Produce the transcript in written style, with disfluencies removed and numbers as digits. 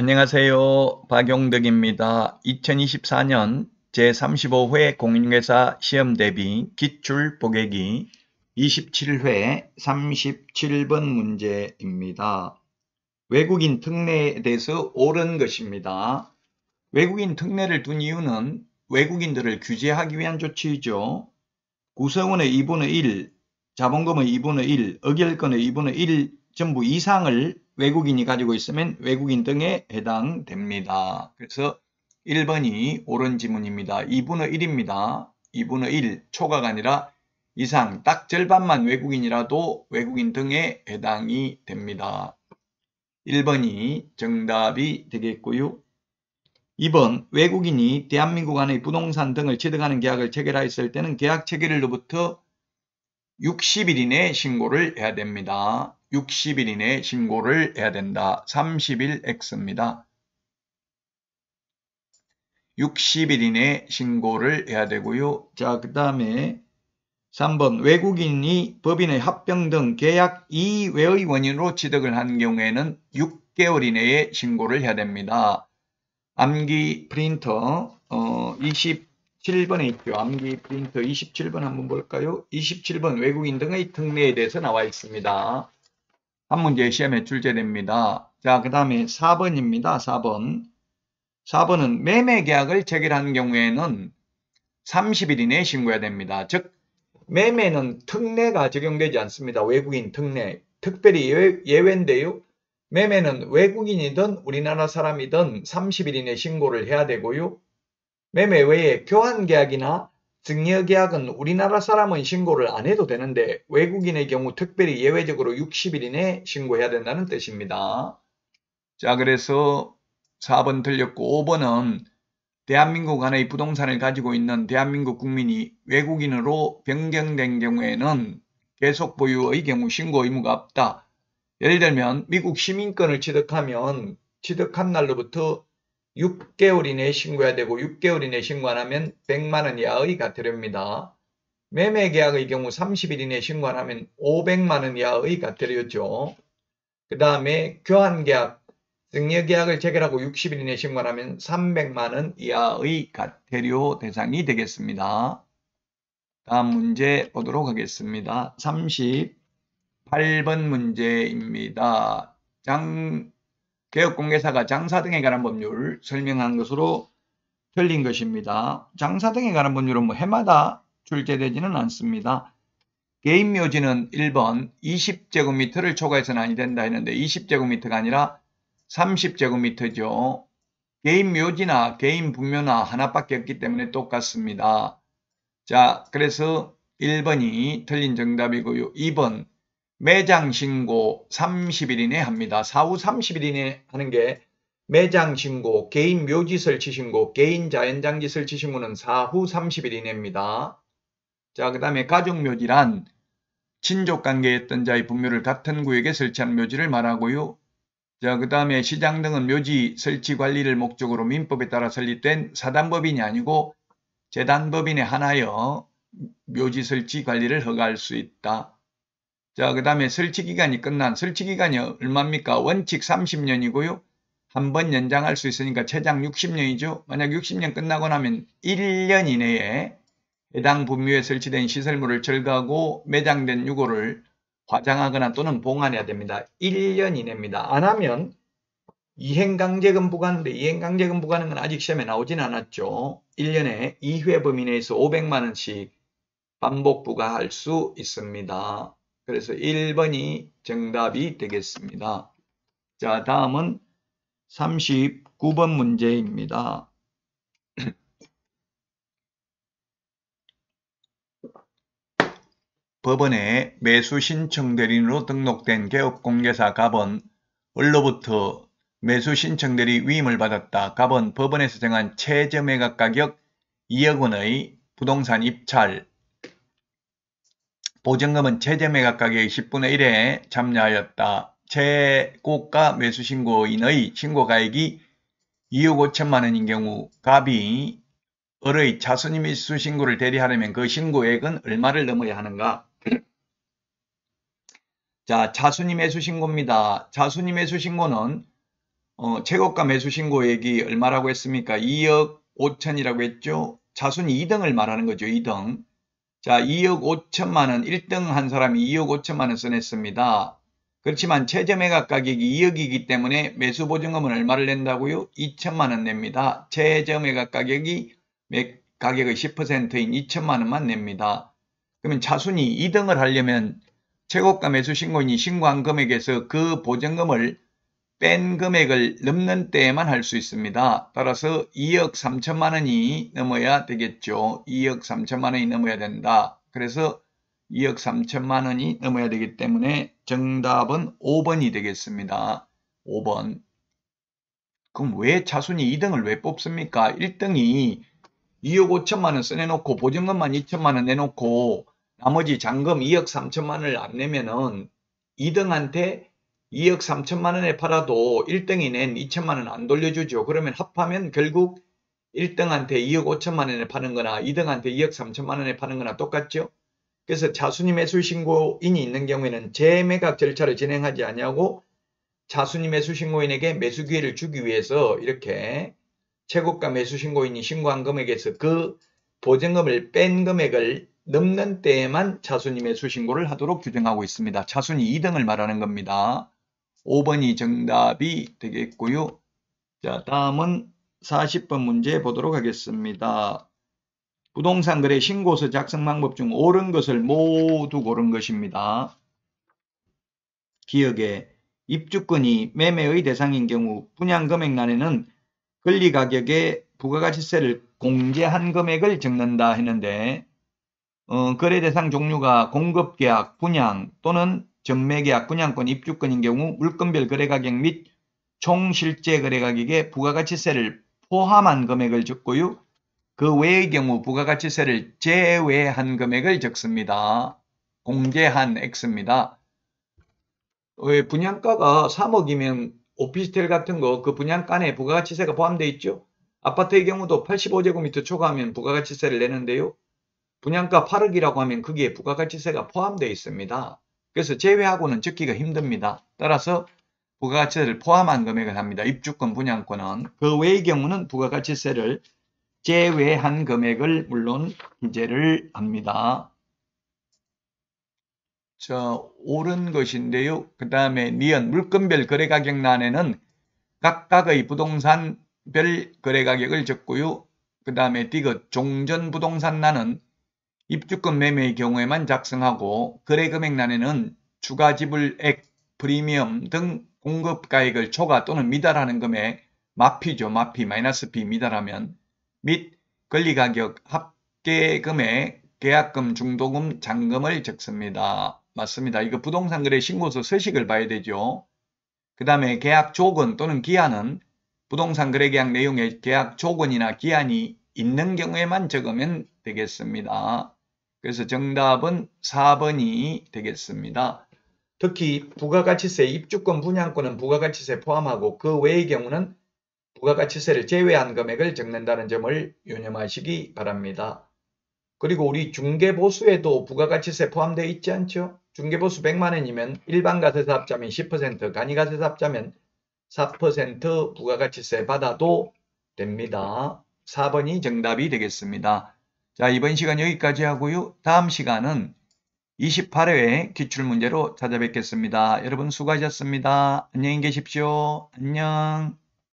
안녕하세요. 박용덕입니다. 2024년 제35회 공인중개사 시험 대비 기출 보객이 27회 37번 문제입니다. 외국인 특례에 대해서 옳은 것입니다. 외국인 특례를 둔 이유는 외국인들을 규제하기 위한 조치이죠. 구성원의 2분의 1, 자본금의 2분의 1, 의결권의 2분의 1 전부 이상을 외국인이 가지고 있으면 외국인 등에 해당됩니다. 그래서 1번이 옳은 지문입니다. 2분의 1입니다. 2분의 1, 초과가 아니라 이상, 딱 절반만 외국인이라도 외국인 등에 해당이 됩니다. 1번이 정답이 되겠고요. 2번, 외국인이 대한민국 안의 부동산 등을 취득하는 계약을 체결하였을 때는 계약 체결일로부터 60일 이내에 신고를 해야 됩니다. 60일 이내에 신고를 해야 된다. 30일 X입니다. 60일 이내에 신고를 해야 되고요. 자, 그 다음에 3번, 외국인이 법인의 합병 등 계약 이외의 원인으로 취득을 한 경우에는 6개월 이내에 신고를 해야 됩니다. 암기 프린터 27번에 있죠. 암기 프린터 27번 한번 볼까요? 27번 외국인 등의 특례에 대해서 나와 있습니다. 한 문제 시험에 출제됩니다. 자, 그 다음에 4번입니다. 4번. 4번은 매매 계약을 체결하는 경우에는 30일 이내에 신고해야 됩니다. 즉 매매는 특례가 적용되지 않습니다. 외국인 특례. 특별히 예외인데요. 매매는 외국인이든 우리나라 사람이든 30일 이내 신고를 해야 되고요. 매매 외에 교환계약이나 증여계약은 우리나라 사람은 신고를 안 해도 되는데 외국인의 경우 특별히 예외적으로 60일 이내에 신고해야 된다는 뜻입니다. 자, 그래서 4번 틀렸고 5번은 대한민국 안의 부동산을 가지고 있는 대한민국 국민이 외국인으로 변경된 경우에는 계속 보유의 경우 신고 의무가 없다. 예를 들면 미국 시민권을 취득하면 취득한 날로부터 6개월 이내에 신고해야 되고 6개월 이내에 신고 안 하면 100만 원 이하의 과태료입니다. 매매 계약의 경우 30일 이내에 신고 안 하면 500만 원 이하의 과태료죠. 그 다음에 교환계약, 증여계약을 체결하고 60일 이내에 신고 안 하면 300만 원 이하의 과태료 대상이 되겠습니다. 다음 문제 보도록 하겠습니다. 38번 문제입니다. 개업공개사가 장사 등에 관한 법률 설명한 것으로 틀린 것입니다. 장사 등에 관한 법률은 해마다 출제되지는 않습니다. 개인 묘지는 1번 20제곱미터를 초과해서는 아니 된다 했는데 20제곱미터가 아니라 30제곱미터죠. 개인 묘지나 개인 분묘나 하나밖에 없기 때문에 똑같습니다. 자, 그래서 1번이 틀린 정답이고요. 2번 매장 신고 30일 이내에 합니다. 사후 30일 이내에 하는 게 매장 신고, 개인 묘지 설치 신고, 개인 자연장지 설치 신고는 사후 30일 이내입니다. 자, 그 다음에 가족묘지란 친족관계였던 자의 분묘를 같은 구역에 설치한 묘지를 말하고요. 자, 그 다음에 시장 등은 묘지 설치 관리를 목적으로 민법에 따라 설립된 사단법인이 아니고 재단법인에 한하여 묘지 설치 관리를 허가할 수 있다. 자, 그 다음에 설치기간이 끝난, 설치기간이 얼마입니까? 원칙 30년이고요. 한 번 연장할 수 있으니까 최장 60년이죠. 만약 60년 끝나고 나면 1년 이내에 해당 분묘에 설치된 시설물을 철거하고 매장된 유골을 화장하거나 또는 봉안해야 됩니다. 1년 이내입니다. 안 하면 이행강제금 부과하는데 이행강제금 부과하는 건 아직 시험에 나오진 않았죠. 1년에 2회 범위 내에서 500만 원씩 반복 부과할 수 있습니다. 그래서 1번이 정답이 되겠습니다. 자, 다음은 39번 문제입니다. 법원에 매수신청 대리인으로 등록된 개업공개사 갑은 을로부터 매수신청 대리 위임을 받았다. 갑은 법원에서 정한 최저매각 가격 2억 원의 부동산 입찰, 보증금은 최저매각 가격의 10분의 1에 참여하였다. 최고가 매수신고인의 신고가액이 2억 5천만 원인 경우 갑이 을의 차순위 매수신고를 대리하려면 그 신고액은 얼마를 넘어야 하는가? 자, 차순위 매수신고입니다. 차순위 매수신고는 최고가 매수 신고액이 얼마라고 했습니까? 2억 5천이라고 했죠. 차순위 2등을 말하는 거죠. 2등. 자, 2억 5천만 원, 1등 한 사람이 2억 5천만 원 써냈습니다. 그렇지만 최저 매각 가격이 2억이기 때문에 매수 보증금은 얼마를 낸다고요? 2천만 원 냅니다. 최저 매각 가격이 가격의 10%인 2천만 원만 냅니다. 그러면 차순위 2등을 하려면 최고가 매수 신고인이 신고한 금액에서 그 보증금을 뺀 금액을 넘는 때에만 할 수 있습니다. 따라서 2억 3천만 원이 넘어야 되겠죠. 2억 3천만 원이 넘어야 된다. 그래서 2억 3천만 원이 넘어야 되기 때문에 정답은 5번이 되겠습니다. 5번. 그럼 왜 차순위 2등을 왜 뽑습니까? 1등이 2억 5천만 원 써내놓고 보증금만 2천만 원 내놓고 나머지 잔금 2억 3천만 원을 안 내면은 2등한테 2억 3천만 원에 팔아도 1등이 낸 2천만 원 안 돌려주죠. 그러면 합하면 결국 1등한테 2억 5천만 원에 파는 거나 2등한테 2억 3천만 원에 파는 거나 똑같죠. 그래서 차순위 매수 신고인이 있는 경우에는 재매각 절차를 진행하지 아니하고 차순위 매수 신고인에게 매수 기회를 주기 위해서 이렇게 최고가 매수 신고인이 신고한 금액에서 그 보증금을 뺀 금액을 넘는 때에만 차순위 매수 신고를 하도록 규정하고 있습니다. 차순위 2등을 말하는 겁니다. 5번이 정답이 되겠고요. 자, 다음은 40번 문제 보도록 하겠습니다. 부동산 거래 신고서 작성 방법 중 옳은 것을 모두 고른 것입니다. 기억에 입주권이 매매의 대상인 경우 분양 금액란에는 권리가격에 부가가치세를 공제한 금액을 적는다 했는데 거래대상 종류가 공급계약, 분양 또는 전매계약, 분양권, 입주권인 경우 물건별 거래가격 및 총실제 거래가격에 부가가치세를 포함한 금액을 적고요. 그 외의 경우 부가가치세를 제외한 금액을 적습니다. 공제한 X입니다. 분양가가 3억이면 오피스텔 같은 거 그 분양가 안에 부가가치세가 포함되어 있죠. 아파트의 경우도 85제곱미터 초과하면 부가가치세를 내는데요. 분양가 8억이라고 하면 거기에 부가가치세가 포함되어 있습니다. 그래서 제외하고는 적기가 힘듭니다. 따라서 부가가치세를 포함한 금액을 합니다. 입주권, 분양권은. 그 외의 경우는 부가가치세를 제외한 금액을 물론 기재를 합니다. 자, 옳은 것인데요. 그 다음에 니은 물건별 거래가격란에는 각각의 부동산별 거래가격을 적고요. 그 다음에 디귿 종전부동산란은 입주권 매매의 경우에만 작성하고 거래금액란에는 추가지불액, 프리미엄 등 공급가액을 초과 또는 미달하는 금액, 마피죠. 마피, 마이너스 피 미달하면 및 권리가격, 합계금액, 계약금, 중도금, 잔금을 적습니다. 맞습니다. 이거 부동산 거래 신고서 서식을 봐야 되죠. 그 다음에 계약 조건 또는 기한은 부동산 거래 계약 내용에 계약 조건이나 기한이 있는 경우에만 적으면 되겠습니다. 그래서 정답은 4번이 되겠습니다. 특히 부가가치세, 입주권, 분양권은 부가가치세 포함하고 그 외의 경우는 부가가치세를 제외한 금액을 적는다는 점을 유념하시기 바랍니다. 그리고 우리 중개보수에도 부가가치세 포함되어 있지 않죠? 중개보수 100만원이면 일반가세사 합자면 10%, 간이가세사 합자면 4% 부가가치세 받아도 됩니다. 4번이 정답이 되겠습니다. 자, 이번 시간 여기까지 하고요. 다음 시간은 28회 기출문제로 찾아뵙겠습니다. 여러분 수고하셨습니다. 안녕히 계십시오. 안녕.